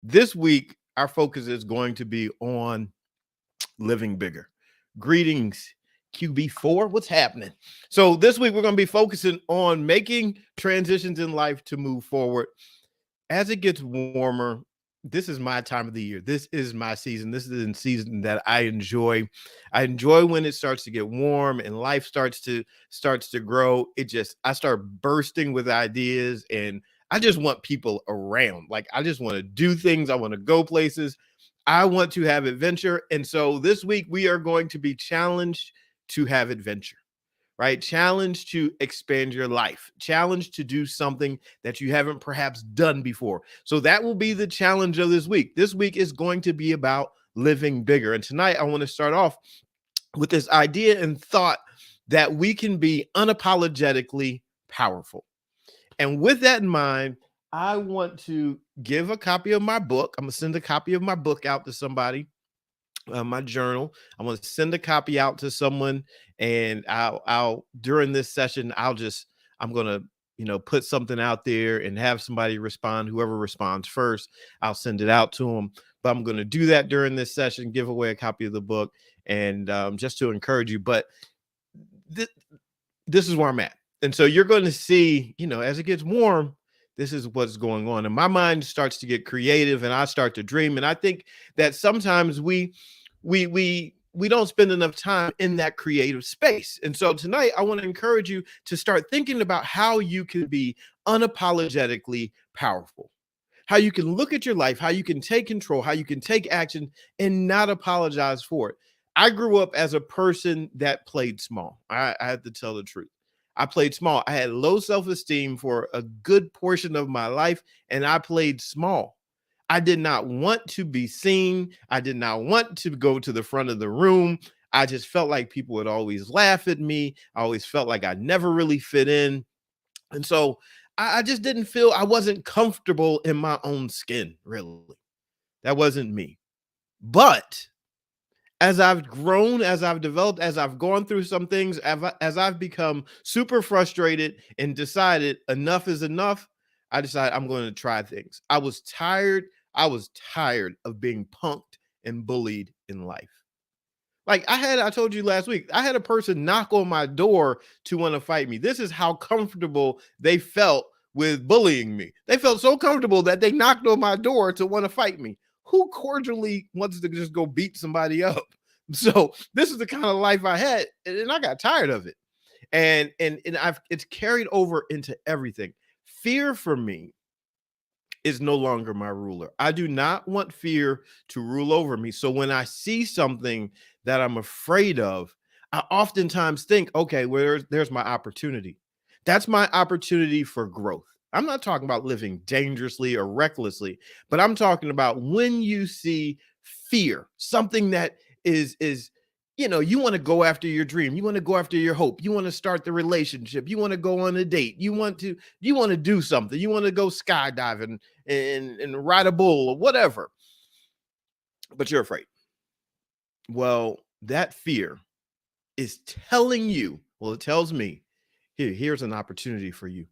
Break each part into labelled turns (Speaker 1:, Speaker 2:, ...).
Speaker 1: This week, our focus is going to be on living bigger. Greetings, QB4. What's happening? So, this week, we're going to be focusing on making transitions in life to move forward. As it gets warmer, this is my time of the year. This is my season. This is the season that I enjoy. I enjoy when it starts to get warm and life starts to grow. I start bursting with ideas, and I just want people around. Like, I just want to do things. I want to go places. I want to have adventure. And so this week we are going to be challenged to have adventure, right? Challenge to expand your life, challenge to do something that you haven't perhaps done before. So that will be the challenge of this week. This week is going to be about living bigger. And tonight I want to start off with this idea and thought that we can be unapologetically powerful. And with that in mind, I want to give a copy of my book. I'm going to send a copy of my book out to somebody, my journal. I'm going to send a copy out to someone, and I'll during this session, I'm going to put something out there and have somebody respond. Whoever responds first, I'll send it out to them. But I'm going to do that during this session, give away a copy of the book, and just to encourage you. But this is where I'm at. And so you're going to see, as it gets warm, this is what's going on. And my mind starts to get creative and I start to dream. And I think that sometimes we don't spend enough time in that creative space. And so tonight I want to encourage you to start thinking about how you can be unapologetically powerful. How you can look at your life, how you can take control, how you can take action and not apologize for it. I grew up as a person that played small. I had to tell the truth. I played small. I had low self-esteem for a good portion of my life, and I played small. I did not want to be seen. I did not want to go to the front of the room. I just felt like people would always laugh at me. I always felt like I never really fit in. And so I just didn't feel I wasn't comfortable in my own skin, really. That wasn't me. But as I've grown, as I've developed, as I've gone through some things, as I've become super frustrated and decided enough is enough, I decided I'm going to try things. I was tired. I was tired of being punked and bullied in life. Like I told you last week, I had a person knock on my door to want to fight me. This is how comfortable they felt with bullying me. They felt so comfortable that they knocked on my door to want to fight me. Who cordially wants to just go beat somebody up? So this is the kind of life I had, and I got tired of it. And it's carried over into everything. Fear for me is no longer my ruler. I do not want fear to rule over me. So when I see something that I'm afraid of, I oftentimes think, okay, well, there's my opportunity. That's my opportunity for growth. I'm not talking about living dangerously or recklessly, but I'm talking about when you see fear, something that is you want to go after your dream, you want to go after your hope, you want to start the relationship, you want to go on a date, you want to do something, you want to go skydiving and ride a bull or whatever, but you're afraid. Well, that fear is telling you, well, it tells me, here's an opportunity for you.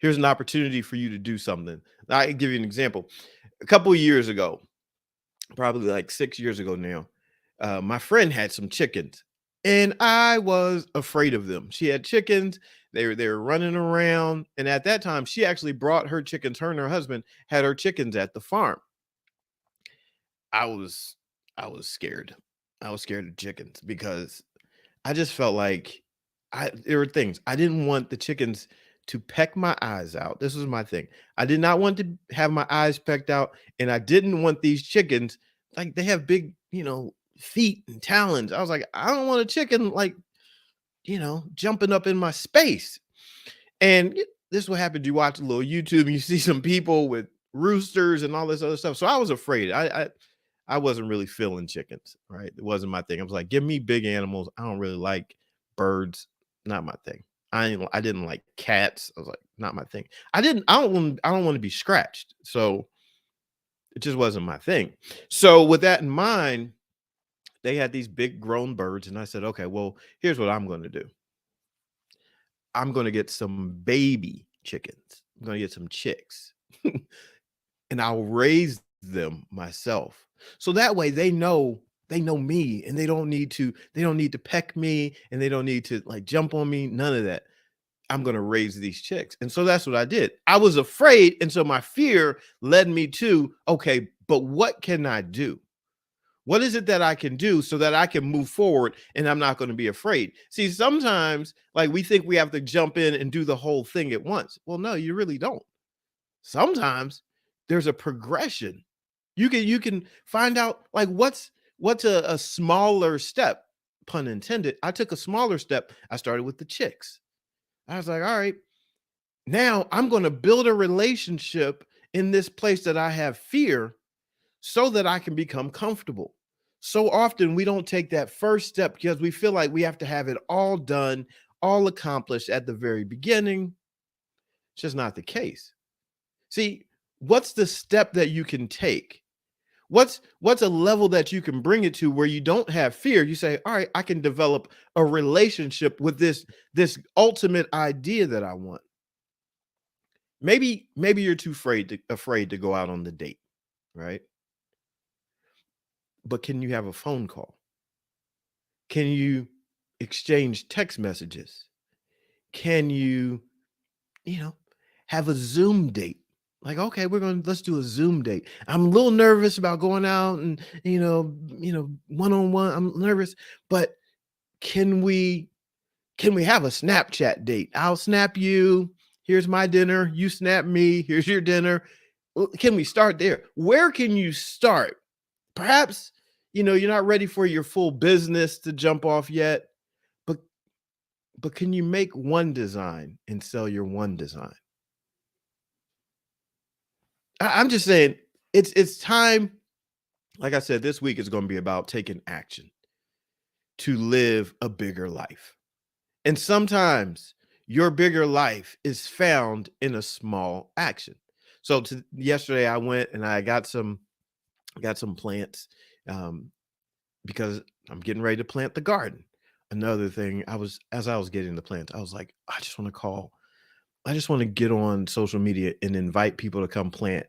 Speaker 1: Here's an opportunity for you to do something. I can give you an example. A couple of years ago, probably like 6 years ago now, my friend had some chickens and I was afraid of them. She had chickens. They were running around. And at that time, she actually brought her chickens. Her and her husband had her chickens at the farm. I was I was scared. I was scared of chickens because I just felt like there were things I didn't want the chickens to peck my eyes out. This was my thing. I did not want to have my eyes pecked out, and I didn't want these chickens like they have big, feet and talons. I was like, I don't want a chicken like, jumping up in my space. And this is what happened. You watch a little YouTube, and you see some people with roosters and all this other stuff. So I was afraid. I wasn't really feeling chickens, right? It wasn't my thing. I was like, give me big animals. I don't really like birds, not my thing. I didn't like cats. I was like, not my thing. I don't want to be scratched. So it just wasn't my thing. So with that in mind, they had these big grown birds, and I said, okay, well, here's what I'm going to do. I'm going to get some baby chickens. I'm going to get some chicks, and I'll raise them myself. So that way they know me and they don't need to peck me and they don't need to like jump on me, none of that. I'm going to raise these chicks. And so that's what I did. I was afraid and so my fear led me to, okay, but what can I do? What is it that I can do so that I can move forward and I'm not going to be afraid? See, sometimes like we think we have to jump in and do the whole thing at once. Well, no, you really don't. Sometimes there's a progression. You can find out like what's a smaller step, pun intended. I took a smaller step. I started with the chicks. I was like, all right, now I'm going to build a relationship in this place that I have fear so that I can become comfortable. So often we don't take that first step because we feel like we have to have it all done, all accomplished at the very beginning. It's just not the case. See, what's the step that you can take? What's a level that you can bring it to where you don't have fear? You say, "All right, I can develop a relationship with this ultimate idea that I want." Maybe you're too afraid to go out on the date, right? But can you have a phone call? Can you exchange text messages? Can you, you know, have a Zoom date? Like, okay, let's do a Zoom date. I'm a little nervous about going out and, one on one. I'm nervous, but can we can we have a Snapchat date? I'll snap you. Here's my dinner. You snap me. Here's your dinner. Well, can we start there? Where can you start? Perhaps, you're not ready for your full business to jump off yet, but can you make one design and sell your one design? I'm just saying it's time. Like I said, this week is going to be about taking action to live a bigger life. And sometimes your bigger life is found in a small action. So yesterday I went and I got some plants, um, because I'm getting ready to plant the garden. Another thing, as I was getting the plants, I was like, I just want to get on social media and invite people to come plant.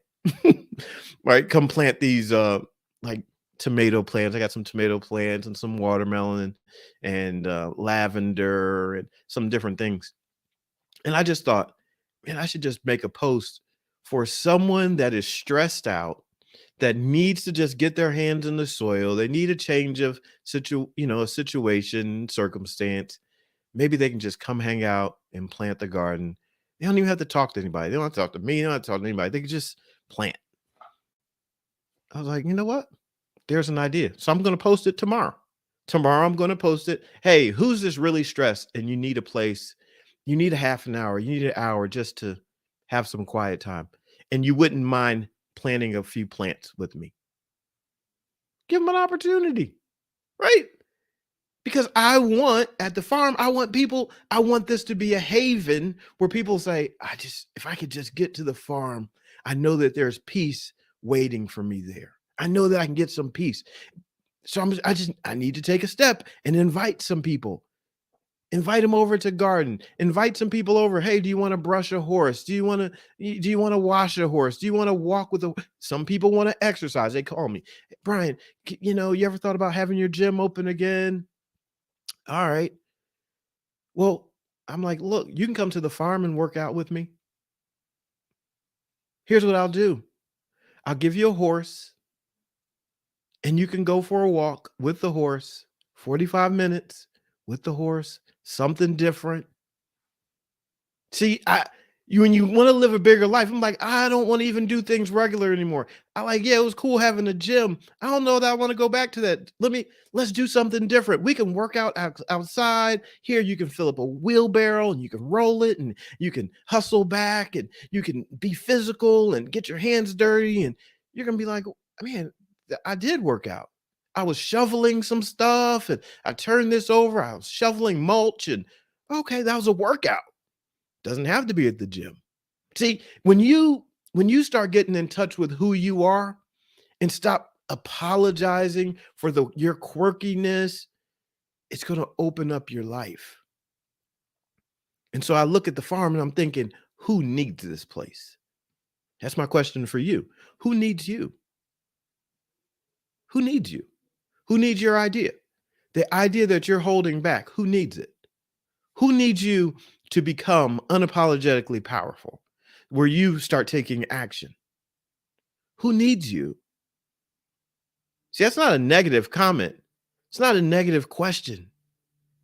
Speaker 1: Right? Come plant these like tomato plants. I got some tomato plants and some watermelon and lavender and some different things. And I just thought, man, I should just make a post for someone that is stressed out, that needs to just get their hands in the soil. They need a change of a situation, circumstance. Maybe they can just come hang out and plant the garden. They don't even have to talk to anybody. They don't have to talk to me. They don't have to talk to anybody. They can just plant. I was like, you know what? There's an idea. So I'm going to post it tomorrow. Tomorrow I'm going to post it. Hey, who's this really stressed and you need a place? You need a half an hour. You need an hour just to have some quiet time. And you wouldn't mind planting a few plants with me. Give them an opportunity, right? Because at the farm, I want this to be a haven where people say, if I could just get to the farm, I know that there's peace waiting for me there. I know that I can get some peace. So I need to take a step and invite some people. Invite them over to garden. Invite some people over. Hey, do you want to brush a horse? Do you want to wash a horse? Do you want to walk with a Some people want to exercise. They call me, Brian, you ever thought about having your gym open again? All right. Well, I'm like, look, you can come to the farm and work out with me. Here's what I'll do. I'll give you a horse and you can go for a walk with the horse, 45 minutes with the horse, something different. See, when you want to live a bigger life, I'm like, I don't want to even do things regular anymore. Yeah, it was cool having a gym. I don't know that I want to go back to that. Let's do something different. We can work out outside. Here, you can fill up a wheelbarrow and you can roll it and you can hustle back and you can be physical and get your hands dirty. And you're going to be like, man, I did work out. I was shoveling some stuff and I turned this over. I was shoveling mulch and okay, that was a workout. Doesn't have to be at the gym. See, when you start getting in touch with who you are and stop apologizing for your quirkiness, it's going to open up your life. And so I look at the farm and I'm thinking, who needs this place? That's my question for you. Who needs you? Who needs you? Who needs your idea? The idea that you're holding back, who needs it? Who needs you to become unapologetically powerful, where you start taking action? Who needs you? See, that's not a negative comment. It's not a negative question.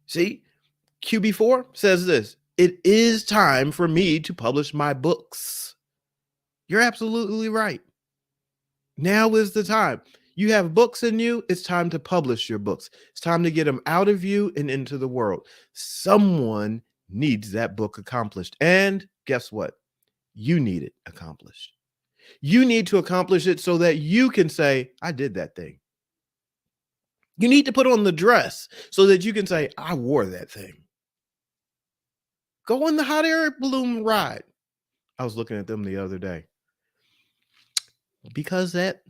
Speaker 1: See, QB4 says this: it is time for me to publish my books. You're absolutely right. Now is the time. You have books in you. It's time to publish your books. It's time to get them out of you and into the world. Someone needs that book accomplished. And guess what? You need it accomplished. You need to accomplish it so that you can say, I did that thing. You need to put on the dress so that you can say, I wore that thing. Go on the hot air balloon ride. I was looking at them the other day because that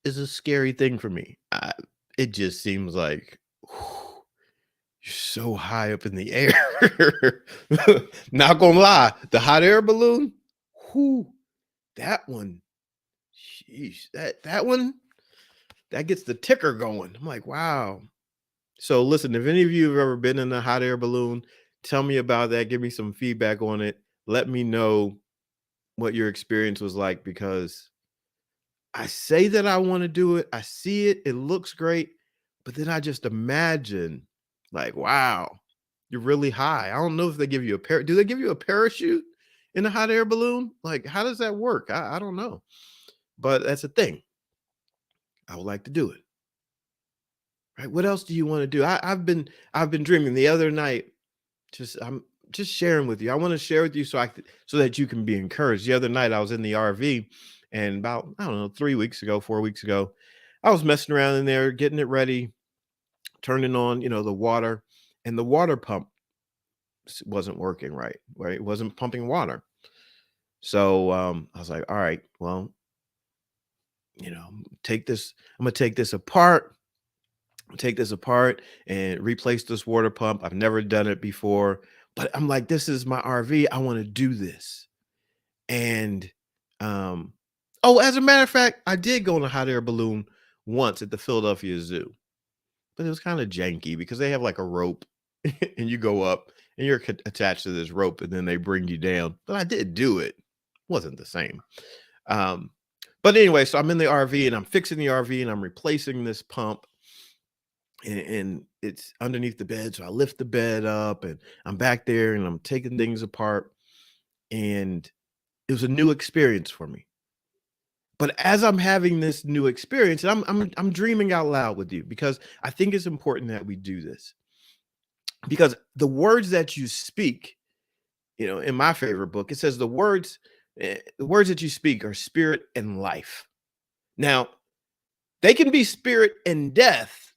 Speaker 1: is a scary thing for me. It just seems like whew, you're so high up in the air. Not gonna lie, the hot air balloon, whew, that one, sheesh, that one, that gets the ticker going. I'm like, wow. So listen, if any of you have ever been in a hot air balloon, tell me about that. Give me some feedback on it. Let me know what your experience was like, because I say that I want to do it. I see it. It looks great. But then I just imagine, like, wow, you're really high. I don't know if they give you do they give you a parachute in a hot air balloon? Like, how does that work? I don't know. But that's a thing. I would like to do it. Right. What else do you want to do? I've been dreaming the other night. I'm just sharing with you. I want to share with you so that you can be encouraged. The other night I was in the RV, and about, I don't know, 3 weeks ago, 4 weeks ago, I was messing around in there, getting it ready, turning on, the water, and the water pump wasn't working right. Right. It wasn't pumping water. So I was like, all right, well, I'm gonna take this apart. Take this apart and replace this water pump. I've never done it before, but I'm like, this is my RV. I want to do this. And oh, as a matter of fact, I did go on a hot air balloon once at the Philadelphia Zoo, but it was kind of janky because they have like a rope and you go up and you're attached to this rope and then they bring you down. But I did do it. Wasn't the same. Um, but anyway, so I'm in the RV and I'm fixing the RV and I'm replacing this pump, and it's underneath the bed. So I lift the bed up and I'm back there and I'm taking things apart. And it was a new experience for me. But as I'm having this new experience, and I'm dreaming out loud with you, because I think it's important that we do this. Because the words that you speak, in my favorite book, it says the words that you speak are spirit and life. Now, they can be spirit and death,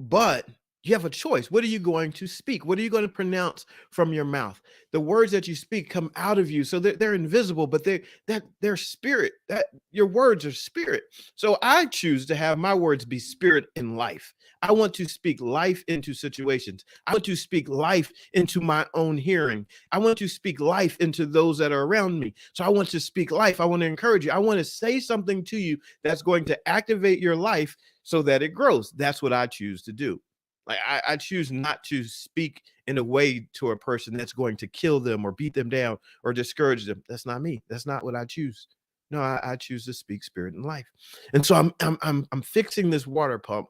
Speaker 1: but you have a choice. What are you going to speak? What are you going to pronounce from your mouth? The words that you speak come out of you. So they're invisible, but they're spirit. That your words are spirit. So I choose to have my words be spirit and life. I want to speak life into situations. I want to speak life into my own hearing. I want to speak life into those that are around me. So I want to speak life. I want to encourage you. I want to say something to you that's going to activate your life so that it grows. That's what I choose to do. Like I choose not to speak in a way to a person that's going to kill them or beat them down or discourage them. That's not me. That's not what I choose. No, I choose to speak spirit and life. And so I'm fixing this water pump.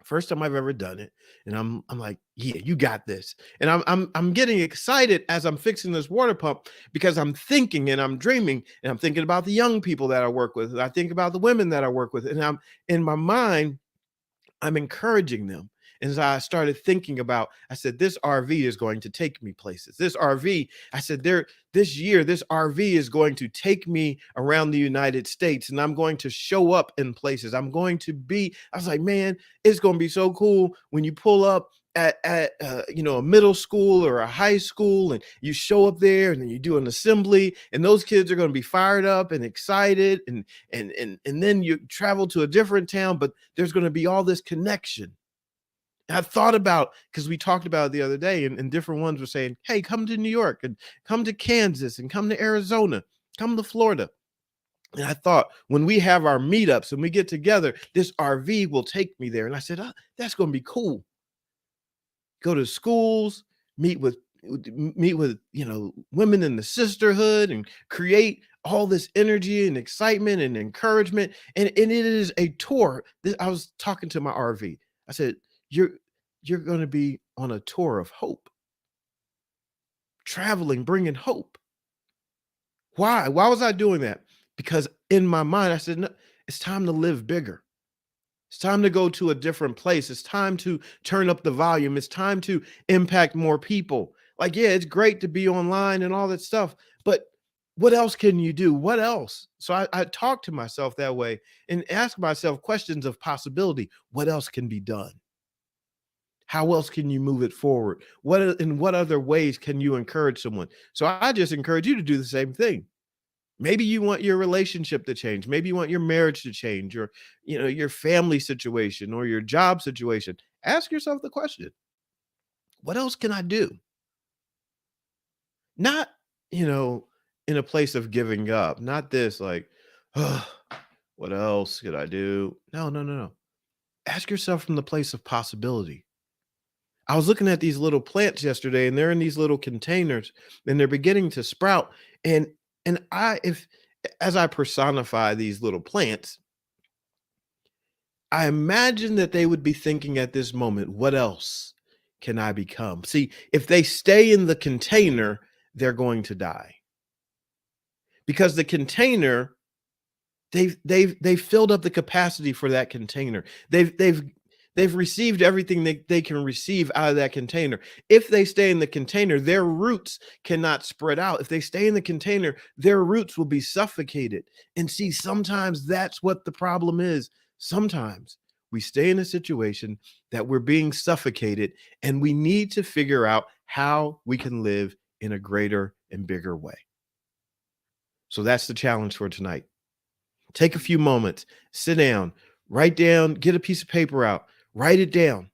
Speaker 1: First time I've ever done it, and I'm like, yeah, you got this. And I'm getting excited as I'm fixing this water pump, because I'm thinking and I'm dreaming and I'm thinking about the young people that I work with. And I think about the women that I work with, and I'm in my mind, I'm encouraging them. And as I started thinking about, I said, this RV is going to take me places. This RV, I said, this year, this RV is going to take me around the United States, and I'm going to show up in places. I was like, man, it's going to be so cool when you pull up at a middle school or a high school, and you show up there and then you do an assembly, and those kids are going to be fired up and excited, and then you travel to a different town, but there's going to be all this connection. And I thought about, because we talked about it the other day, and different ones were saying, hey, come to New York and come to Kansas and come to Arizona, come to Florida. And I thought, when we have our meetups and we get together, this RV will take me there. And I said, oh, that's going to be cool. Go to schools, meet with women in the sisterhood, and create all this energy and excitement and encouragement. And it is a tour. I was talking to my RV. I said, you're going to be on a tour of hope, traveling, bringing hope. Why was I doing that? Because in my mind I said, no, it's time to live bigger. It's time to go to a different place. It's time to turn up the volume. It's time to impact more people. Like, yeah, it's great to be online and all that stuff, but what else can you do? What else? So I talk to myself that way and ask myself questions of possibility. What else can be done? How else can you move it forward? In what other ways can you encourage someone? So I just encourage you to do the same thing. Maybe you want your relationship to change. Maybe you want your marriage to change, or your family situation or your job situation. Ask yourself the question, what else can I do? Not, in a place of giving up. Not this like, oh, what else could I do? No, no, no, no. Ask yourself from the place of possibility. I was looking at these little plants yesterday, and they're in these little containers, and they're beginning to sprout. And I if as I personify these little plants, I imagine that they would be thinking at this moment, what else can I become? See, if they stay in the container, they're going to die, because the container, they've filled up the capacity for that container. They've received everything they can receive out of that container. If they stay in the container, their roots cannot spread out. If they stay in the container, their roots will be suffocated. And see, sometimes that's what the problem is. Sometimes we stay in a situation that we're being suffocated, and we need to figure out how we can live in a greater and bigger way. So that's the challenge for tonight. Take a few moments, sit down, write down, get a piece of paper out, write it down,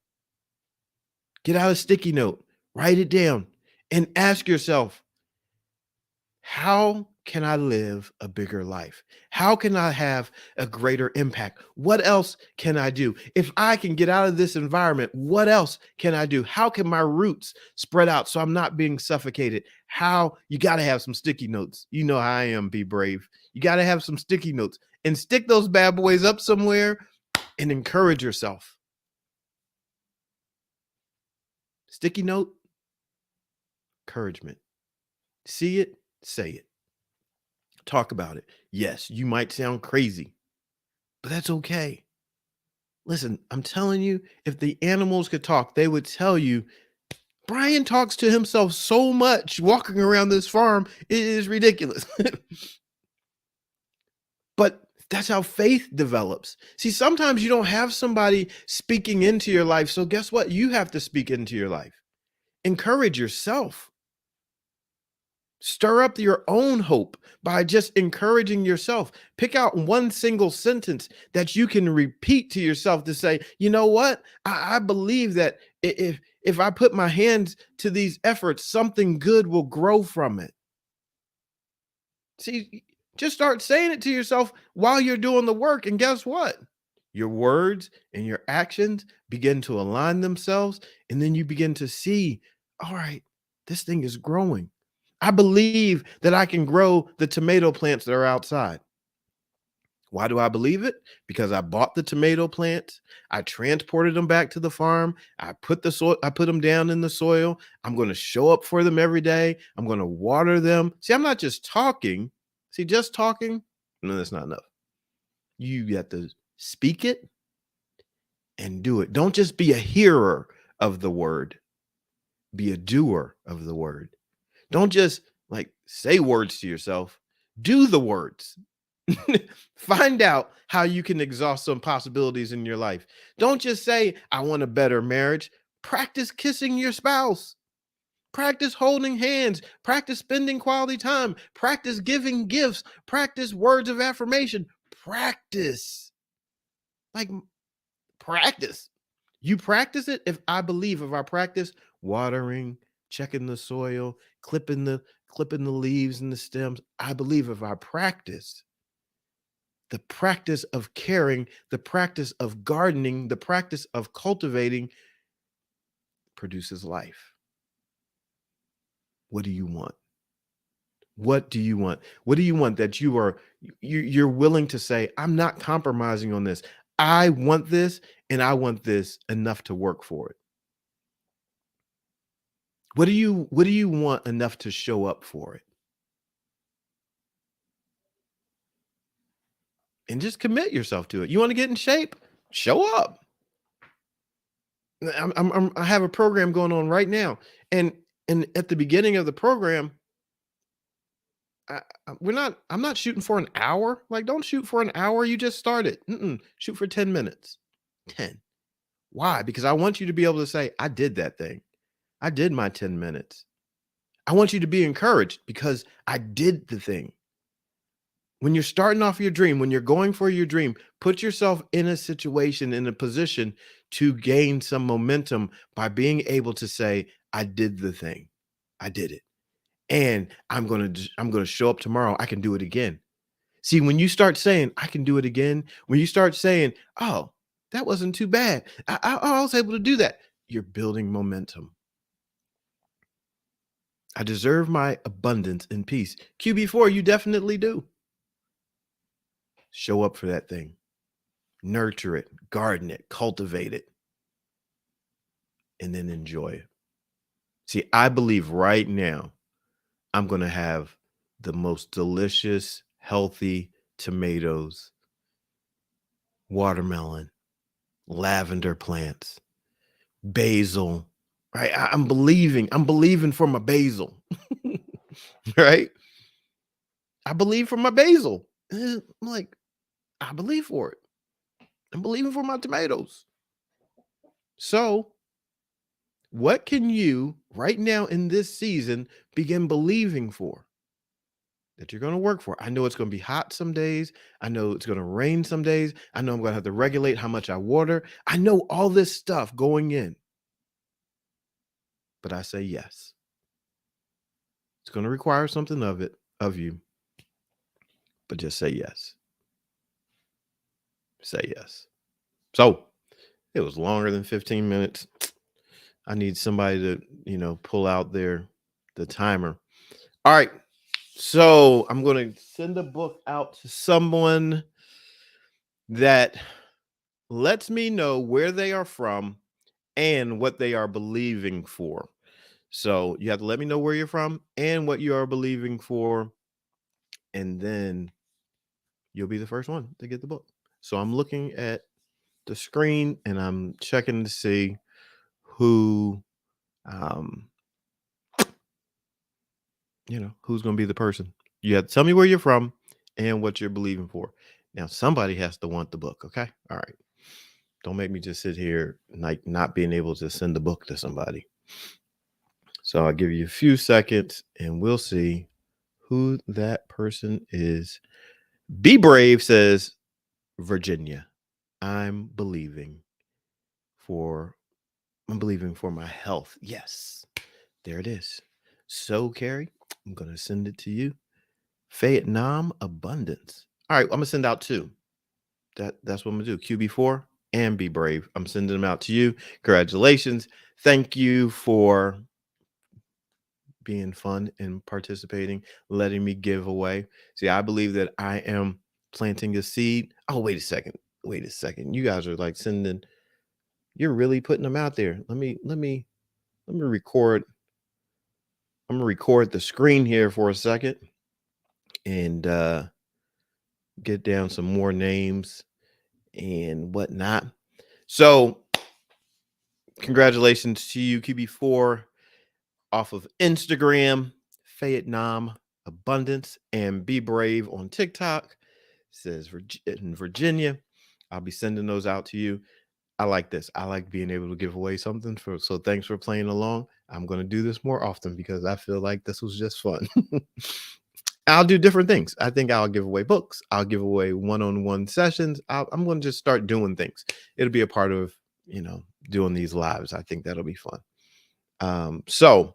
Speaker 1: get out a sticky note, write it down, and ask yourself, how can I live a bigger life? How can I have a greater impact? What else can I do? If I can get out of this environment, what else can I do? How can my roots spread out so I'm not being suffocated? You got to have some sticky notes. You know how I am, be brave. You got to have some sticky notes and stick those bad boys up somewhere and encourage yourself. Sticky note, encouragement. See it, say it. Talk about it. Yes, you might sound crazy, but that's okay. Listen, I'm telling you, if the animals could talk, they would tell you, Brian talks to himself so much walking around this farm, it is ridiculous. But that's how faith develops. See, sometimes you don't have somebody speaking into your life. So guess what? You have to speak into your life. Encourage yourself. Stir up your own hope by just encouraging yourself. Pick out one single sentence that you can repeat to yourself to say, you know what? I believe that if I put my hands to these efforts, something good will grow from it. See, just start saying it to yourself while you're doing the work. And guess what? Your words and your actions begin to align themselves. And then you begin to see, all right, this thing is growing. I believe that I can grow the tomato plants that are outside. Why do I believe it? Because I bought the tomato plants, I transported them back to the farm, I put them down in the soil. I'm going to show up for them every day. I'm going to water them. See, I'm not just talking. See, just talking, no, that's not enough. You got to speak it and do it. Don't just be a hearer of the word, be a doer of the word. Don't just like say words to yourself, do the words. Find out how you can exhaust some possibilities in your life. Don't just say, I want a better marriage. Practice kissing your spouse. Practice holding hands. Practice spending quality time. Practice giving gifts. Practice words of affirmation. Practice. Like, practice. You practice it. If I practice watering, checking the soil, clipping the leaves and the stems, I believe if I practice, The practice of caring, the practice of gardening, the practice of cultivating produces life. What do you want? What do you want? What do you want that you're willing to say, I'm not compromising on this. I want this and I want this enough to work for it. What do you want enough to show up for it? And just commit yourself to it. You want to get in shape? Show up. I have a program going on right now, and at the beginning of the program, I'm not shooting for an hour. Like, don't shoot for an hour. You just started. Shoot for 10 minutes. 10. Why? Because I want you to be able to say, I did that thing. I did my 10 minutes. I want you to be encouraged because I did the thing. When you're starting off your dream, when you're going for your dream, put yourself in a situation, in a position to gain some momentum by being able to say, I did the thing. I did it. And I'm going to show up tomorrow. I can do it again. See, when you start saying, I can do it again, when you start saying, oh, that wasn't too bad. I was able to do that. You're building momentum. I deserve my abundance and peace. QB4, you definitely do. Show up for that thing. Nurture it, garden it, cultivate it, and then enjoy it. See, I believe right now I'm going to have the most delicious, healthy tomatoes, watermelon, lavender plants, basil, right? I'm believing for my basil, right? I believe for my basil. I'm like, I believe for it. I'm believing for my tomatoes. So, what can you right now in this season begin believing for that you're going to work for? I know it's going to be hot some days. I know it's going to rain some days. I know I'm going to have to regulate how much I water. I know all this stuff going in. But I say yes. It's going to require something of you, but just say yes. Say yes. So, it was longer than 15 minutes. I need somebody to, pull out the timer. All right. So I'm going to send a book out to someone that lets me know where they are from and what they are believing for. So you have to let me know where you're from and what you are believing for. And then you'll be the first one to get the book. So I'm looking at the screen and I'm checking to see who, um, who's going to be the person. You have to tell me where you're from and what you're believing for. Now, somebody has to want the book. Okay. All right. Don't make me just sit here like not being able to send the book to somebody. So I'll give you a few seconds and we'll see who that person is. Be Brave says, Virginia, I'm believing for my health. Yes, there it is. So, Carrie, I'm going to send it to you. Vietnam Abundance. All right, I'm going to send out two. That's what I'm gonna do. QB4 and Be Brave. I'm sending them out to you. Congratulations. Thank you for being fun and participating, letting me give away. See, I believe that I am planting a seed. Oh, wait a second. Wait a second. You guys are like you're really putting them out there. Let me record. I'm gonna record the screen here for a second and get down some more names and whatnot. So congratulations to you, QB4, off of Instagram, Vietnam Abundance, and Be Brave on TikTok. Says in Virginia. I'll be sending those out to you. I like this. I like being able to give away something. So thanks for playing along. I'm going to do this more often because I feel like this was just fun. I'll do different things. I think I'll give away books. I'll give away one-on-one sessions. I'm going to just start doing things. It'll be a part of, doing these lives. I think that'll be fun. So,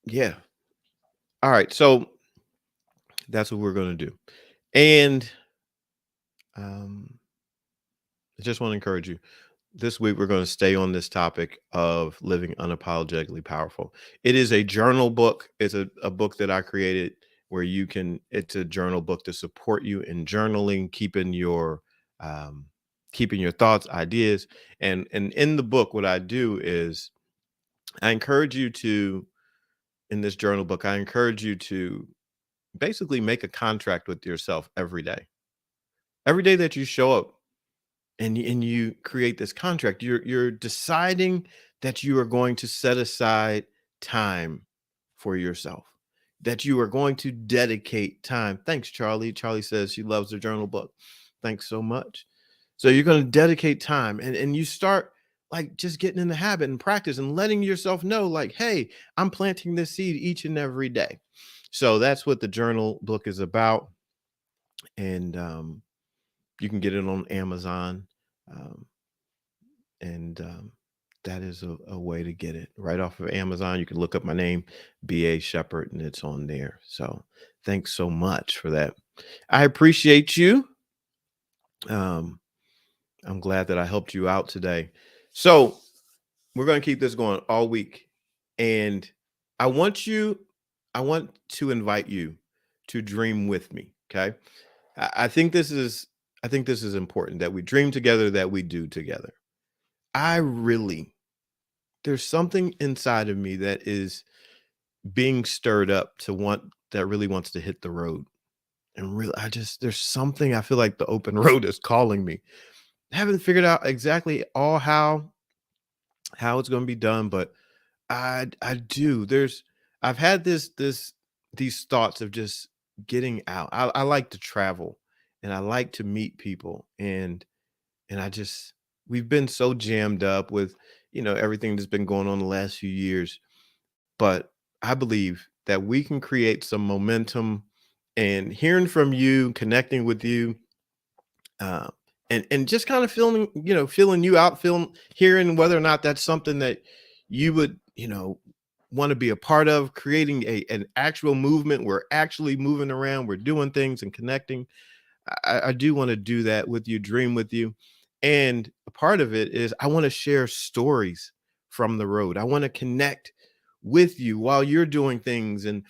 Speaker 1: yeah. All right. So That's what we're going to do. And um, I just want to encourage you. This week, we're going to stay on this topic of living unapologetically powerful. It is a journal book. It's a book that I created where you can, it's a journal book to support you in journaling, um, keeping your thoughts, ideas. And in the book, what I do is I encourage you to, in this journal book, I encourage you to basically make a contract with yourself every day. Every day that you show up, and you create this contract, you're deciding that you are going to set aside time for yourself, that you are going to dedicate time. Thanks, Charlie. Charlie says she loves the journal book. Thanks so much. So you're going to dedicate time, and you start like just getting in the habit and practice and letting yourself know, like, hey, I'm planting this seed each and every day. So that's what the journal book is about. And you can get it on Amazon. Um, and that is a way to get it right off of Amazon. You can look up my name, B.A. Shepherd, and it's on there. So thanks so much for that. I appreciate you. Um, I'm glad that I helped you out today. So we're going to keep this going all week. And I want you, I want to invite you to dream with me. Okay. I think this is, I think this is important that we dream together, that we do together. I really, there's something inside of me that is being stirred up to want, that really wants to hit the road. And really, I just, there's something, I feel like the open road is calling me. I haven't figured out exactly all how it's going to be done, but I do. I've had these thoughts of just getting out. I like to travel, and I like to meet people, and I just, we've been so jammed up with, everything that's been going on the last few years. But I believe that we can create some momentum, and hearing from you, connecting with you, uh, and just kind of feeling you out, feeling, hearing whether or not that's something that you would, want to be a part of, creating an actual movement. We're actually moving around, we're doing things and connecting. I do want to do that with you, dream with you. And a part of it is I want to share stories from the road. I want to connect with you while you're doing things, and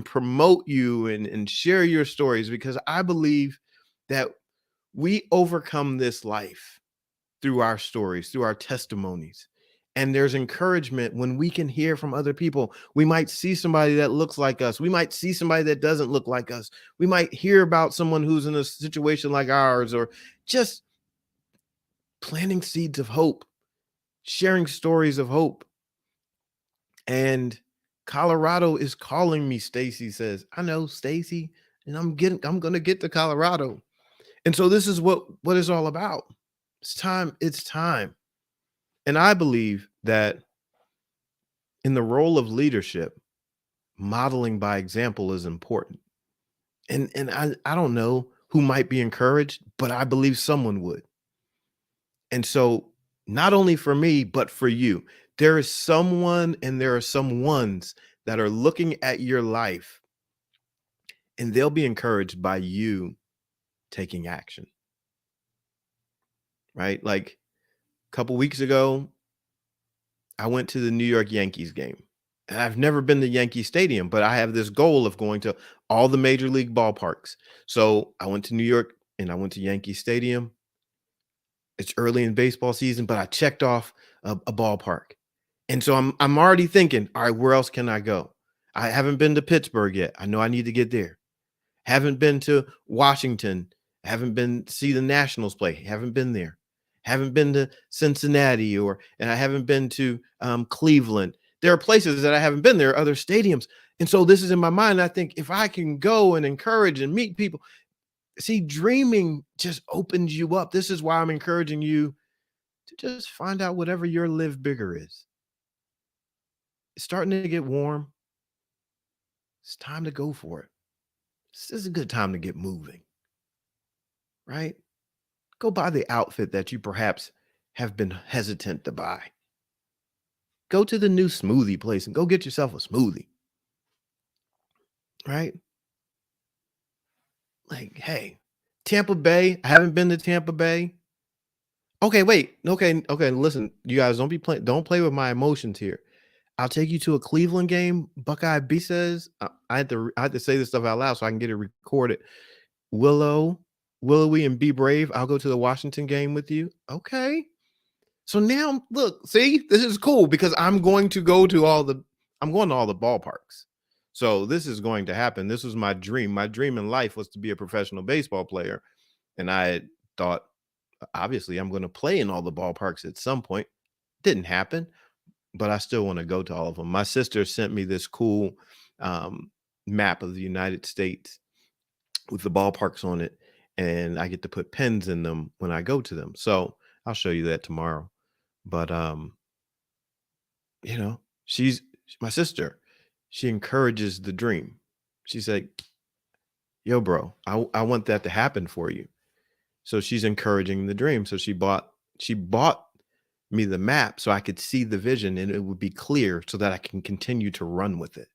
Speaker 1: promote you, and share your stories, because I believe that we overcome this life through our stories, through our testimonies. And there's encouragement when we can hear from other people. We might see somebody that looks like us. We might see somebody that doesn't look like us. We might hear about someone who's in a situation like ours, or just planting seeds of hope, sharing stories of hope. And Colorado is calling me, Stacy says. I know, Stacy, and I'm going to get to Colorado. And so this is what it's all about. It's time. It's time. And I believe that in the role of leadership, modeling by example is important. And I don't know who might be encouraged, but I believe someone would. And so not only for me, but for you, there is someone, and there are some ones that are looking at your life, and they'll be encouraged by you taking action, right? Like a couple weeks ago, I went to the New York Yankees game. And I've never been to Yankee Stadium, but I have this goal of going to all the major league ballparks. So I went to New York, and I went to Yankee Stadium. It's early in baseball season, but I checked off a ballpark. And so I'm already thinking, all right, where else can I go? I haven't been to Pittsburgh yet. I know I need to get there. Haven't been to Washington. Haven't been to see the Nationals play. Haven't been there. Haven't been to Cincinnati, and I haven't been to Cleveland. There are places that I haven't been. There are other stadiums. And so this is in my mind. I think if I can go and encourage and meet people, see, dreaming just opens you up. This is why I'm encouraging you to just find out whatever your live bigger is. It's starting to get warm. It's time to go for it. This is a good time to get moving, right? Go buy the outfit that you perhaps have been hesitant to buy. Go to the new smoothie place and go get yourself a smoothie, right? Like, hey, Tampa Bay. I haven't been to Tampa Bay. Okay, wait. Okay, okay. Listen, you guys don't be playing. Don't play with my emotions here. I'll take you to a Cleveland game. Buckeye B says I had to say this stuff out loud so I can get it recorded. Willow, Willowy, and be brave. I'll go to the Washington game with you. Okay. So now, look, see, this is cool because I'm going to all the ballparks. So this is going to happen. This was my dream. My dream in life was to be a professional baseball player. And I thought, obviously, I'm going to play in all the ballparks at some point. Didn't happen, but I still want to go to all of them. My sister sent me this cool um, map of the United States with the ballparks on it, and I get to put pins in them when I go to them. So I'll show you that tomorrow. But you know, she's my sister. She encourages the dream. She's like, "Yo, bro, I want that to happen for you." So she's encouraging the dream. So she bought me the map so I could see the vision and it would be clear so that I can continue to run with it.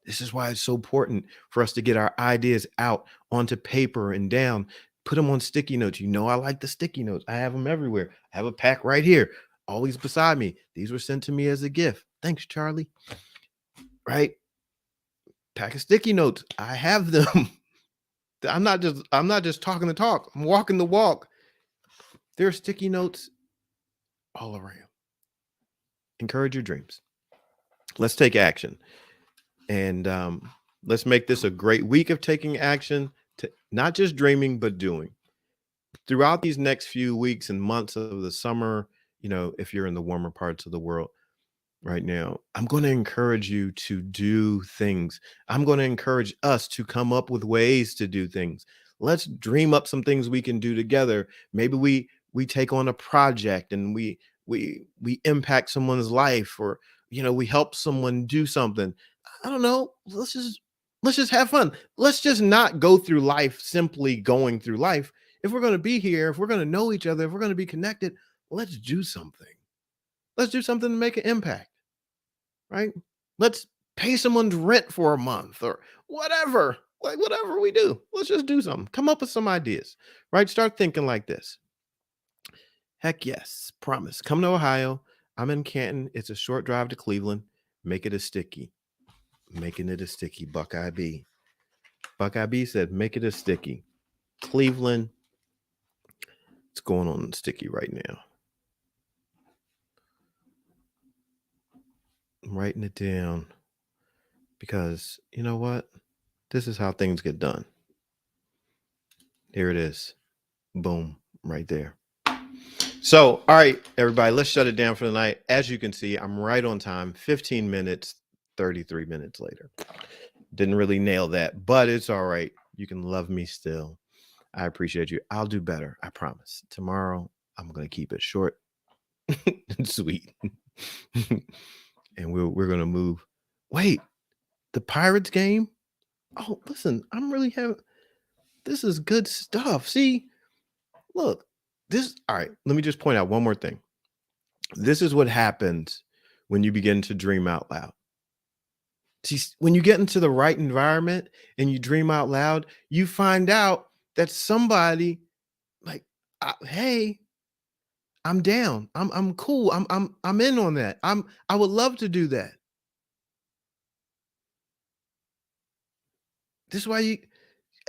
Speaker 1: This is why it's so important for us to get our ideas out onto paper and down, put them on sticky notes. You know, I like the sticky notes. I have them everywhere. I have a pack right here, always beside me. These were sent to me as a gift. Thanks, Charlie. Right? Pack of sticky notes. I have them. I'm not just talking the talk. I'm walking the walk. There are sticky notes all around. Encourage your dreams. Let's take action. And let's make this a great week of taking action, to not just dreaming, but doing. Throughout these next few weeks and months of the summer, if you're in the warmer parts of the world right now, I'm going to encourage you to do things. I'm going to encourage us to come up with ways to do things. Let's dream up some things we can do together. Maybe we take on a project and we impact someone's life, or we help someone do something. I don't know. Let's just have fun. Let's just not go through life simply going through life. If we're going to be here, if we're going to know each other, if we're going to be connected, let's do something. Let's do something to make an impact, right? Let's pay someone's rent for a month or whatever. Like whatever we do, let's just do something. Come up with some ideas, right? Start thinking like this. Heck yes, promise. Come to Ohio. I'm in Canton. It's a short drive to Cleveland. Make it a sticky. Making it a sticky. Buckeye B. Buckeye B said, make it a sticky. Cleveland. It's going on sticky right now. I'm writing it down because you know what? This is how things get done. Here it is. Boom, right there. So, all right, everybody, let's shut it down for the night. As you can see, I'm right on time, 15 minutes, 33 minutes later. Didn't really nail that, but it's all right. You can love me still. I appreciate you. I'll do better. I promise. Tomorrow, I'm going to keep it short and sweet. And we're going to move. Wait, the Pirates game? Oh, listen, I'm really having this is good stuff. See, look, all right, let me just point out one more thing. This is what happens when you begin to dream out loud. See, when you get into the right environment and you dream out loud, you find out that somebody like, hey, I'm down. I'm cool. I'm in on that. I would love to do that. This is why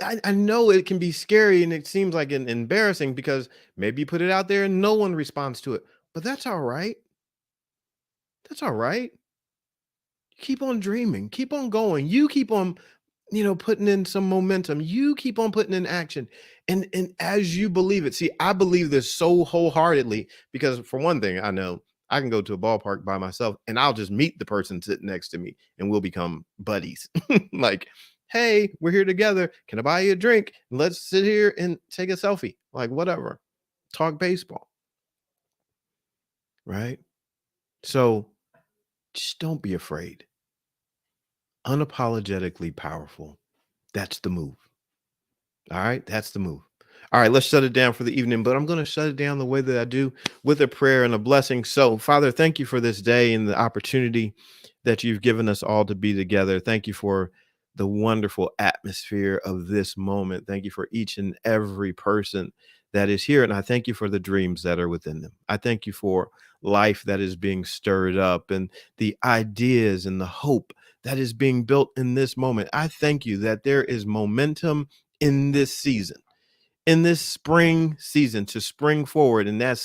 Speaker 1: I know it can be scary and it seems like embarrassing because maybe you put it out there and no one responds to it. But that's all right. That's all right. Keep on dreaming. Keep on going. You keep on, putting in some momentum. You keep on putting in action. And as you believe it, see, I believe this so wholeheartedly because for one thing, I know I can go to a ballpark by myself and I'll just meet the person sitting next to me and we'll become buddies. Like, hey, we're here together. Can I buy you a drink? Let's sit here and take a selfie. Like, whatever. Talk baseball. Right? So just don't be afraid. Unapologetically powerful. That's the move. All right. That's the move. All right. Let's shut it down for the evening, but I'm going to shut it down the way that I do with a prayer and a blessing. So, Father, thank you for this day and the opportunity that you've given us all to be together. Thank you for the wonderful atmosphere of this moment. Thank you for each and every person that is here. And I thank you for the dreams that are within them. I thank you for life that is being stirred up and the ideas and the hope that is being built in this moment. I thank you that there is momentum in this season, in this spring season, to spring forward, and that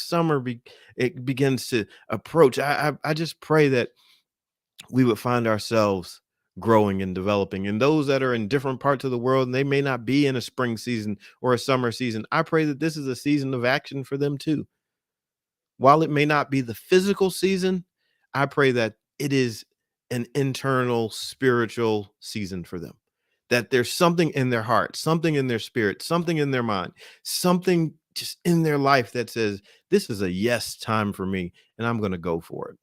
Speaker 1: it begins to approach. I just pray that we would find ourselves growing and developing. And those that are in different parts of the world, and they may not be in a spring season or a summer season, I pray that this is a season of action for them too. While it may not be the physical season, I pray that it is an internal spiritual season for them. That there's something in their heart, something in their spirit, something in their mind, something just in their life that says, this is a yes time for me, and I'm going to go for it.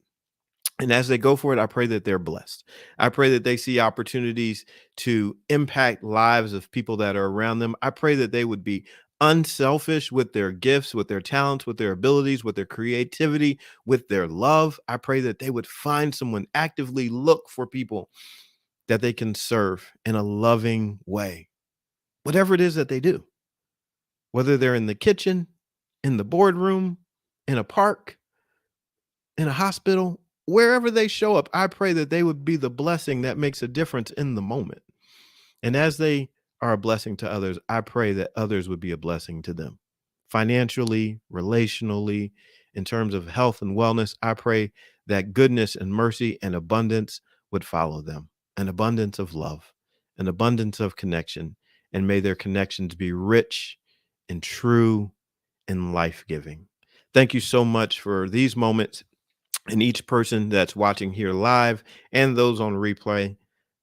Speaker 1: And as they go for it, I pray that they're blessed. I pray that they see opportunities to impact lives of people that are around them. I pray that they would be unselfish with their gifts, with their talents, with their abilities, with their creativity, with their love. I pray that they would find someone, actively look for people that they can serve in a loving way, whatever it is that they do, whether they're in the kitchen, in the boardroom, in a park, in a hospital, wherever they show up. I pray that they would be the blessing that makes a difference in the moment. And as they are a blessing to others, I pray that others would be a blessing to them, financially, relationally, in terms of health and wellness. I pray that goodness and mercy and abundance would follow them, an abundance of love, an abundance of connection, and may their connections be rich and true and life-giving. Thank you so much for these moments, and each person that's watching here live and those on replay.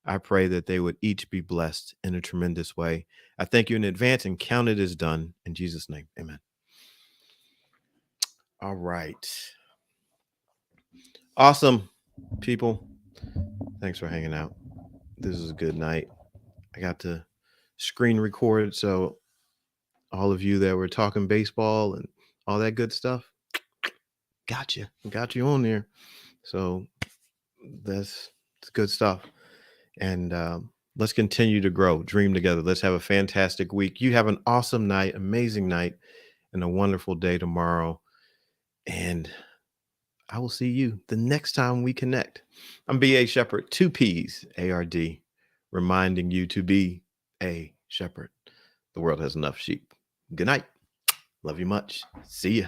Speaker 1: I pray that they would each be blessed in a tremendous way. I thank you in advance and count it as done in Jesus' name. Amen. All right. Awesome, people. Thanks for hanging out. This is a good night. I got to screen record, so all of you that were talking baseball and all that good stuff, got you on there. So that's good stuff. And let's continue to grow, dream together. Let's have a fantastic week. You have an awesome night, amazing night, and a wonderful day tomorrow. And I will see you the next time we connect. I'm B.A. Shepherd, 2 P's, A-R-D, reminding you to be a shepherd. The world has enough sheep. Good night. Love you much. See ya.